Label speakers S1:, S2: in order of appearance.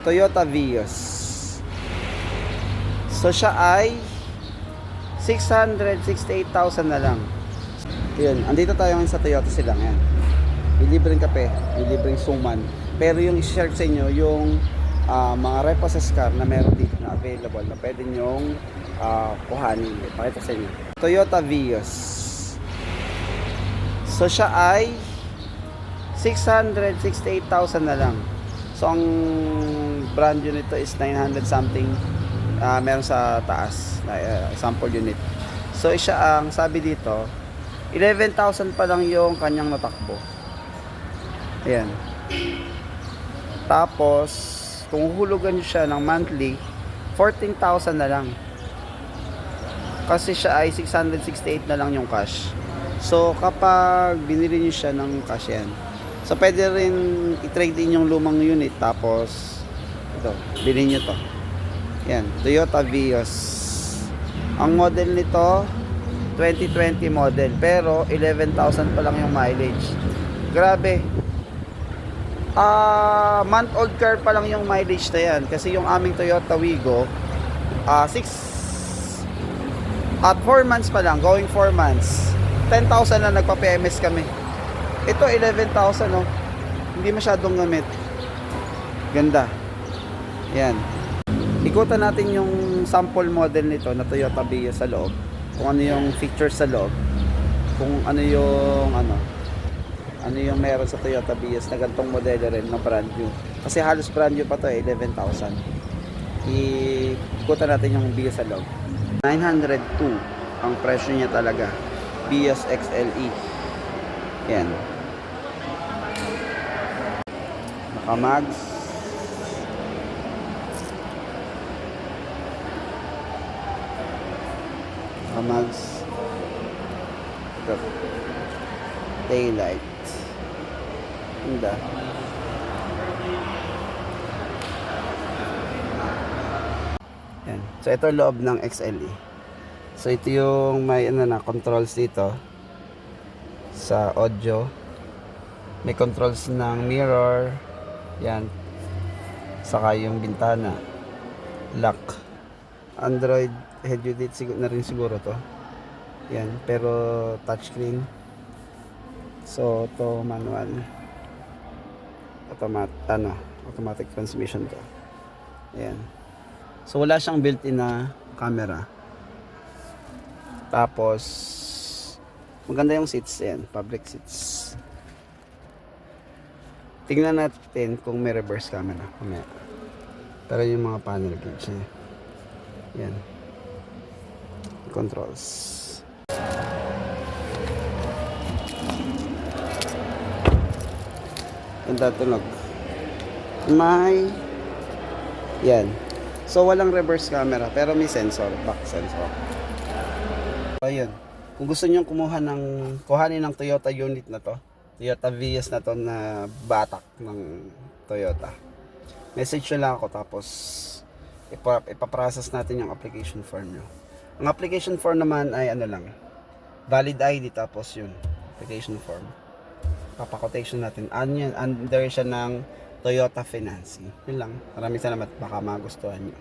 S1: Toyota Vios. So siya ay 668,000 na lang. Yun, andito tayo ngayon sa Toyota Silang yan. May libreng kape, may libreng suman. Pero yung i-share sa inyo yung mga repossess car na meron dito na available na pwede nyong kuhanin. Pakita sa inyo. Toyota Vios. So siya ay 668,000 na lang. So ang brand unit nito is 900 something. Meron sa taas sample unit. So siya ang sabi dito 11,000 pa lang yung kanyang natakbo. Ayan. Tapos kung hulugan nyo siya ng monthly 14,000 na lang. Kasi siya ay 668 na lang yung cash. So kapag binili nyo siya ng cash yan, so pwede rin i-trade in yung lumang unit. Tapos ito, bilhin nyo to. Yan, Toyota Vios. Ang model nito 2020 model, pero 11,000 pa lang yung mileage. Grabe. Month old car pa lang yung mileage na yan. Kasi yung aming Toyota Wigo 4 months pa lang, going 4 months, 10,000 na nagpa-PMS kami. Ito 11,000 no. Hindi masyadong gamit. Ganda. Yan. Ikutan natin yung sample model nito na Toyota Vios sa loob. Kung ano yung features sa loob. Kung ano yung ano yung meron sa Toyota Vios na gantong modelo rin na brand new. Kasi halos brand new pa to 11,000. Ikutan natin yung Vios sa loob. 902 ang presyo niya talaga. Vios XLE. Yan. Naka-mags. Naka-mags. Ito. Daylight. Ganda. Yan. So ito loob ng XLE. So ito yung may controls dito sa audio. May controls ng mirror. Yan. Saka yung bintana. Lock. Android head unit na rin siguro to. Yan. Pero touchscreen. So to manual. Automatic transmission to. Yan. So wala siyang built-in na camera. Tapos maganda yung seats, yan, public seats. Tingnan natin kung may reverse camera mamaya. Pero yung mga panel gauge niya. Yan. Controls. Ganda tunog. May yan. So walang reverse camera pero may sensor, back sensor. Ayun. Kung gusto niyo kuhanin ng Toyota unit na to, Toyota Vios na to na batak ng Toyota, message nyo lang ako tapos ipaprocess natin yung application form nyo. Ang application form naman ay valid ID tapos yun, application form. Papakotation natin. Under siya ng Toyota Financing. Yun lang. Maraming salamat. Baka magustuhan nyo.